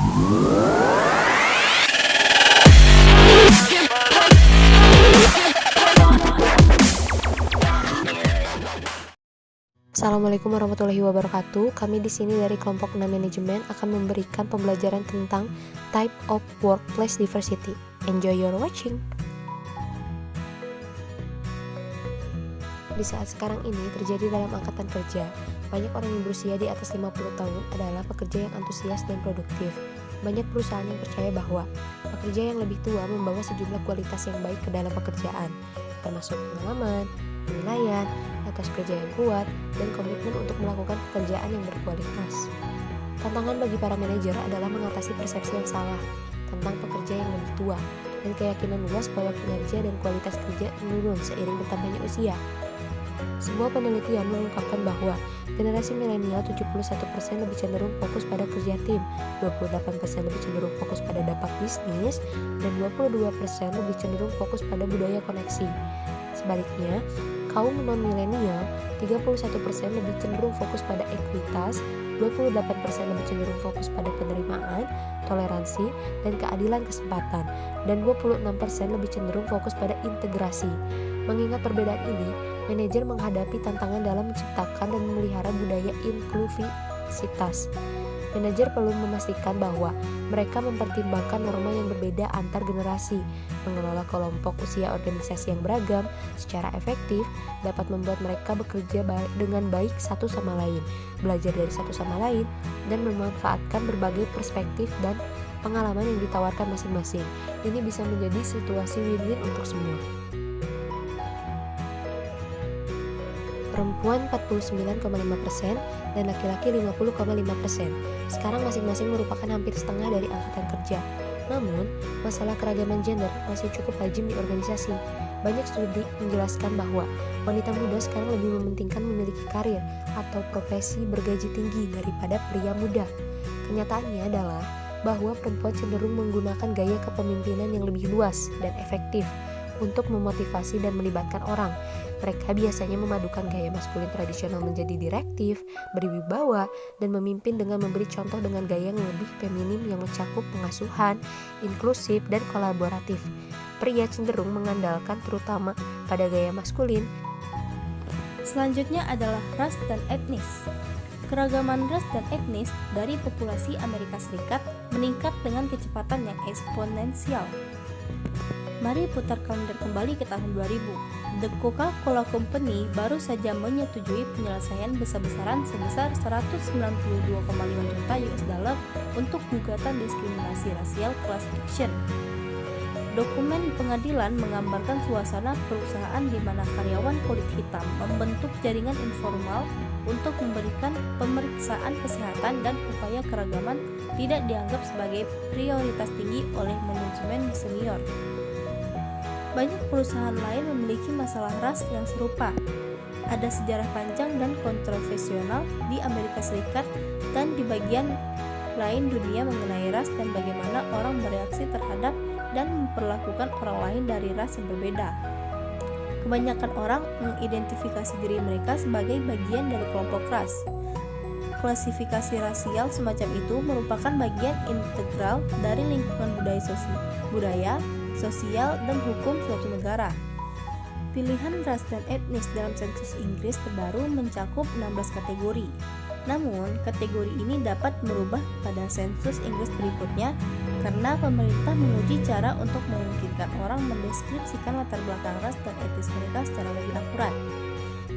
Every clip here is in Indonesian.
Assalamualaikum warahmatullahi wabarakatuh. Kami di sini dari kelompok 6 manajemen akan memberikan pembelajaran tentang type of workplace diversity. Enjoy your watching. Di saat sekarang ini terjadi dalam angkatan kerja, banyak orang yang berusia di atas 50 tahun adalah pekerja yang antusias dan produktif. Banyak perusahaan yang percaya bahwa pekerja yang lebih tua membawa sejumlah kualitas yang baik ke dalam pekerjaan, termasuk pengalaman, penilaian, atas kerja yang kuat, dan komitmen untuk melakukan pekerjaan yang berkualitas. Tantangan bagi para manajer adalah mengatasi persepsi yang salah tentang pekerja yang lebih tua dan keyakinan luas bahwa kinerja dan kualitas kerja menurun seiring bertambahnya usia. Sebuah penelitian mengungkapkan bahwa generasi milenial 71% lebih cenderung fokus pada kerja tim, 28% lebih cenderung fokus pada dampak bisnis, dan 22% lebih cenderung fokus pada budaya koneksi. Sebaliknya, kaum non-milenial 31% lebih cenderung fokus pada ekuitas, 28% lebih cenderung fokus pada penerimaan, toleransi, dan keadilan kesempatan, dan 26% lebih cenderung fokus pada integrasi. Mengingat perbedaan ini, manajer menghadapi tantangan dalam menciptakan dan memelihara budaya inklusivitas. Manajer perlu memastikan bahwa mereka mempertimbangkan norma yang berbeda antar generasi. Mengelola kelompok usia organisasi yang beragam secara efektif dapat membuat mereka bekerja dengan baik satu sama lain, belajar dari satu sama lain, dan memanfaatkan berbagai perspektif dan pengalaman yang ditawarkan masing-masing. Ini bisa menjadi situasi win-win untuk semua. Perempuan 49,5% dan laki-laki 50,5%. Sekarang masing-masing merupakan hampir setengah dari angkatan kerja. Namun, masalah keragaman gender masih cukup lazim di organisasi. Banyak studi menjelaskan bahwa wanita muda sekarang lebih mementingkan memiliki karir atau profesi bergaji tinggi daripada pria muda. Kenyataannya adalah bahwa perempuan cenderung menggunakan gaya kepemimpinan yang lebih luas dan efektif untuk memotivasi dan melibatkan orang. Mereka biasanya memadukan gaya maskulin tradisional menjadi direktif, berwibawa, dan memimpin dengan memberi contoh dengan gaya yang lebih feminim yang mencakup pengasuhan, inklusif, dan kolaboratif. Pria cenderung mengandalkan terutama pada gaya maskulin. Selanjutnya adalah ras dan etnis. Keragaman ras dan etnis dari populasi Amerika Serikat meningkat dengan kecepatan yang eksponensial. Mari putar kalender kembali ke tahun 2000. The Coca-Cola Company baru saja menyetujui penyelesaian besar-besaran sebesar 192,5 juta US dollar untuk gugatan diskriminasi rasial class action. Dokumen pengadilan menggambarkan suasana perusahaan di mana karyawan kulit hitam membentuk jaringan informal untuk memberikan pemeriksaan kesehatan dan upaya keragaman tidak dianggap sebagai prioritas tinggi oleh manajemen senior. Banyak perusahaan lain memiliki masalah ras yang serupa. Ada sejarah panjang dan kontroversial di Amerika Serikat dan di bagian lain dunia mengenai ras dan bagaimana orang bereaksi terhadap dan memperlakukan orang lain dari ras yang berbeda. Kebanyakan orang mengidentifikasi diri mereka sebagai bagian dari kelompok ras. Klasifikasi rasial semacam itu merupakan bagian integral dari lingkungan budaya, sosial, dan hukum suatu negara. Pilihan ras dan etnis dalam sensus Inggris terbaru mencakup 16 kategori. Namun, kategori ini dapat berubah pada sensus Inggris berikutnya karena pemerintah menguji cara untuk memungkinkan orang mendeskripsikan latar belakang ras dan etnis mereka secara lebih akurat.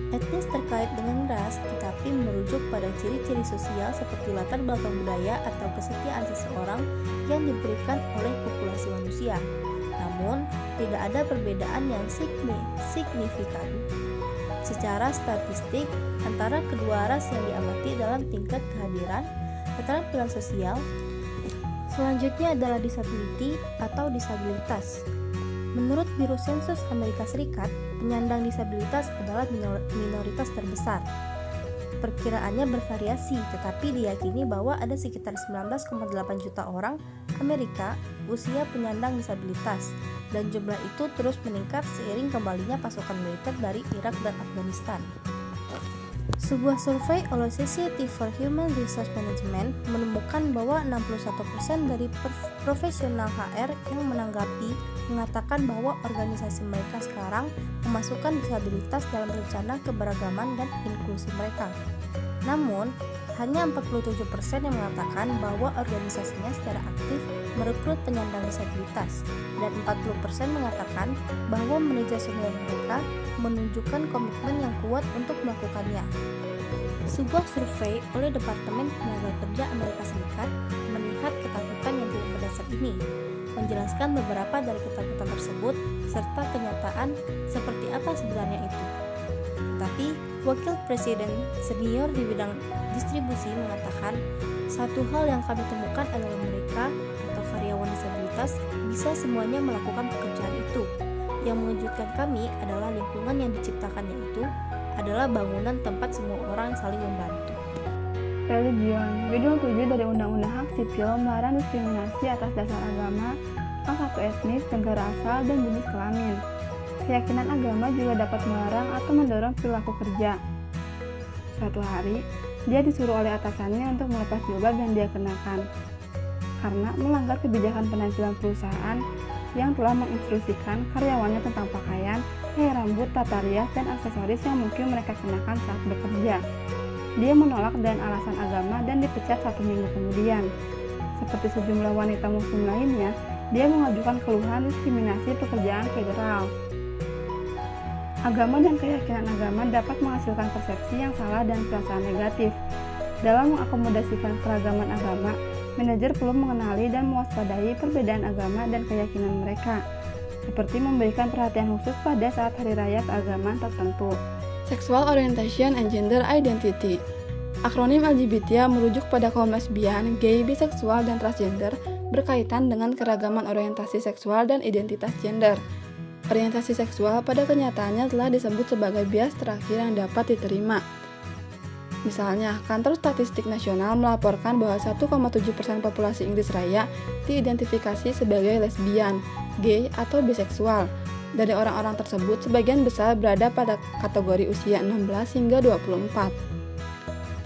Etnis terkait dengan ras tetapi merujuk pada ciri-ciri sosial seperti latar belakang budaya atau kesetiaan seseorang yang diberikan oleh populasi manusia. Namun, tidak ada perbedaan yang signifikan secara statistik antara kedua ras yang diamati dalam tingkat kehadiran keterampilan sosial. Selanjutnya adalah disability atau disabilitas. Menurut Biro Sensus Amerika Serikat, penyandang disabilitas adalah minoritas terbesar. Perkiraannya bervariasi, tetapi diyakini bahwa ada sekitar 19,8 juta orang Amerika usia penyandang disabilitas, dan jumlah itu terus meningkat seiring kembalinya pasukan militer dari Irak dan Afghanistan. Sebuah survei oleh Society for Human Resource Management menemukan bahwa 61% dari profesional HR yang menanggapi mengatakan bahwa organisasi mereka sekarang memasukkan disabilitas dalam rencana keberagaman dan inklusi mereka. Namun, hanya 47% yang mengatakan bahwa organisasinya secara aktif merekrut penyandang disabilitas, dan 40% mengatakan bahwa manajer senior mereka menunjukkan komitmen yang kuat untuk melakukannya. Sebuah survei oleh Departemen Tenaga Kerja Amerika Serikat melihat ketakutan yang tidak berdasar ini, menjelaskan beberapa dari ketakutan tersebut serta kenyataan seperti apa sebenarnya itu. Tapi, Wakil Presiden senior di bidang distribusi mengatakan, satu hal yang kami temukan adalah mereka atau karyawan disabilitas bisa semuanya melakukan pekerjaan itu. Yang mengejutkan kami adalah lingkungan yang diciptakannya itu adalah bangunan tempat semua orang saling membantu. Religion, Judul 7 dari Undang-Undang Hak Sipil melarang diskriminasi atas dasar agama, kelas satu etnis, negara asal, dan jenis kelamin. Keyakinan agama juga dapat melarang atau mendorong perilaku kerja. Suatu hari, dia disuruh oleh atasannya untuk melepas jilbab yang dia kenakan, karena melanggar kebijakan penampilan perusahaan yang telah menginstruksikan karyawannya tentang pakaian, gaya rambut, tata rias, dan aksesoris yang mungkin mereka kenakan saat bekerja. Dia menolak dengan alasan agama dan dipecat 1 minggu kemudian. Seperti sejumlah wanita muslim lainnya, dia mengajukan keluhan diskriminasi pekerjaan federal. Agama dan keyakinan agama dapat menghasilkan persepsi yang salah dan perasaan negatif. Dalam mengakomodasikan keragaman agama, manajer perlu mengenali dan mewaspadai perbedaan agama dan keyakinan mereka, seperti memberikan perhatian khusus pada saat hari raya keagamaan tertentu. Sexual Orientation and Gender Identity. Akronim LGBT merujuk pada kaum lesbian, gay, biseksual, dan transgender berkaitan dengan keragaman orientasi seksual dan identitas gender. Orientasi seksual pada kenyataannya telah disebut sebagai bias terakhir yang dapat diterima. Misalnya, Kantor Statistik Nasional melaporkan bahwa 1,7% populasi Inggris Raya diidentifikasi sebagai lesbian, gay, atau biseksual. Dari orang-orang tersebut, sebagian besar berada pada kategori usia 16 hingga 24.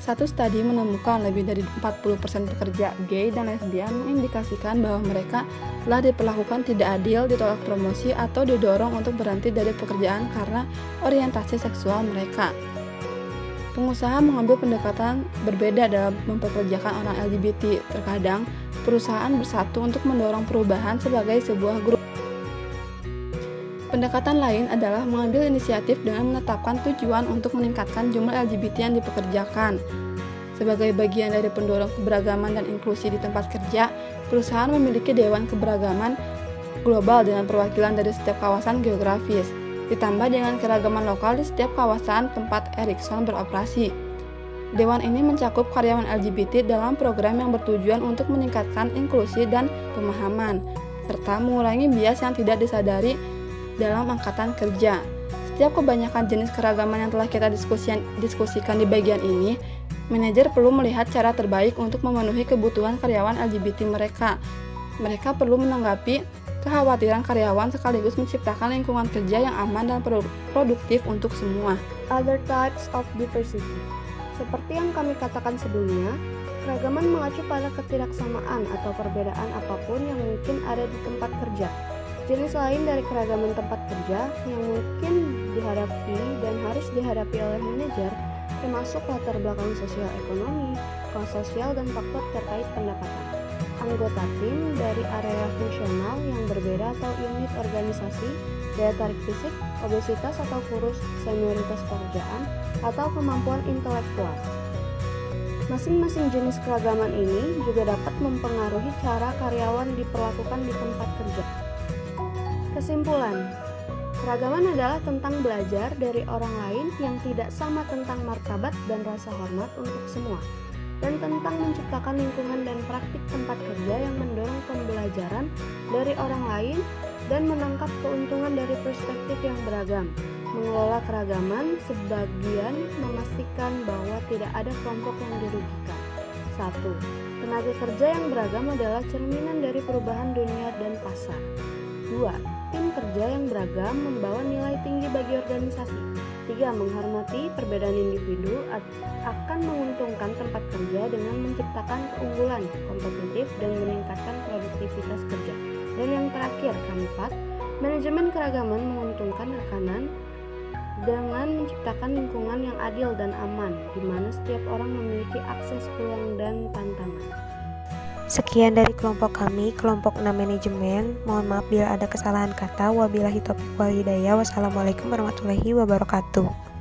Satu studi menemukan lebih dari 40% pekerja gay dan lesbian mengindikasikan bahwa mereka telah diperlakukan tidak adil, ditolak promosi, atau didorong untuk berhenti dari pekerjaan karena orientasi seksual mereka. Pengusaha mengambil pendekatan berbeda dalam mempekerjakan orang LGBT. Terkadang, perusahaan bersatu untuk mendorong perubahan sebagai sebuah grup. Pendekatan lain adalah mengambil inisiatif dengan menetapkan tujuan untuk meningkatkan jumlah LGBT yang dipekerjakan. Sebagai bagian dari pendorong keberagaman dan inklusi di tempat kerja, perusahaan memiliki Dewan Keberagaman Global dengan perwakilan dari setiap kawasan geografis, ditambah dengan keragaman lokal di setiap kawasan tempat Ericsson beroperasi. Dewan ini mencakup karyawan LGBT dalam program yang bertujuan untuk meningkatkan inklusi dan pemahaman, serta mengurangi bias yang tidak disadari dalam angkatan kerja. Setiap kebanyakan jenis keragaman yang telah kita diskusikan di bagian ini, manajer perlu melihat cara terbaik untuk memenuhi kebutuhan karyawan LGBT mereka. Mereka perlu menanggapi kekhawatiran karyawan sekaligus menciptakan lingkungan kerja yang aman dan produktif untuk semua. Other types of diversity. Seperti yang kami katakan sebelumnya, keragaman mengacu pada ketidaksamaan atau perbedaan apapun yang mungkin ada di tempat kerja. Jenis lain dari keragaman tempat kerja yang mungkin dihadapi dan harus dihadapi oleh manajer termasuk latar belakang sosial ekonomi, kelas sosial, dan faktor terkait pendapatan. Anggota tim dari area fungsional yang berbeda atau unit organisasi, daya tarik fisik, obesitas atau kurus, senioritas pekerjaan, atau kemampuan intelektual. Masing-masing jenis keragaman ini juga dapat mempengaruhi cara karyawan diperlakukan di tempat kerja. Kesimpulan, keragaman adalah tentang belajar dari orang lain yang tidak sama tentang martabat dan rasa hormat untuk semua, dan tentang menciptakan lingkungan dan praktik tempat kerja yang mendorong pembelajaran dari orang lain dan menangkap keuntungan dari perspektif yang beragam. Mengelola keragaman sebagian memastikan bahwa tidak ada kelompok yang dirugikan. 1. Tenaga kerja yang beragam adalah cerminan dari perubahan dunia dan pasar. 2. Tim kerja yang beragam membawa nilai tinggi bagi organisasi. 3. Menghormati perbedaan individu akan menguntungkan tempat kerja dengan menciptakan keunggulan, kompetitif, dan meningkatkan produktivitas kerja. Dan yang terakhir, keempat, manajemen keragaman menguntungkan rekanan dengan menciptakan lingkungan yang adil dan aman, di mana setiap orang memiliki akses peluang dan tantangan. Sekian dari kelompok kami, kelompok 6 manajemen. Mohon maaf bila ada kesalahan kata. Wabillahi taufiq wal hidayah. Wassalamualaikum warahmatullahi wabarakatuh.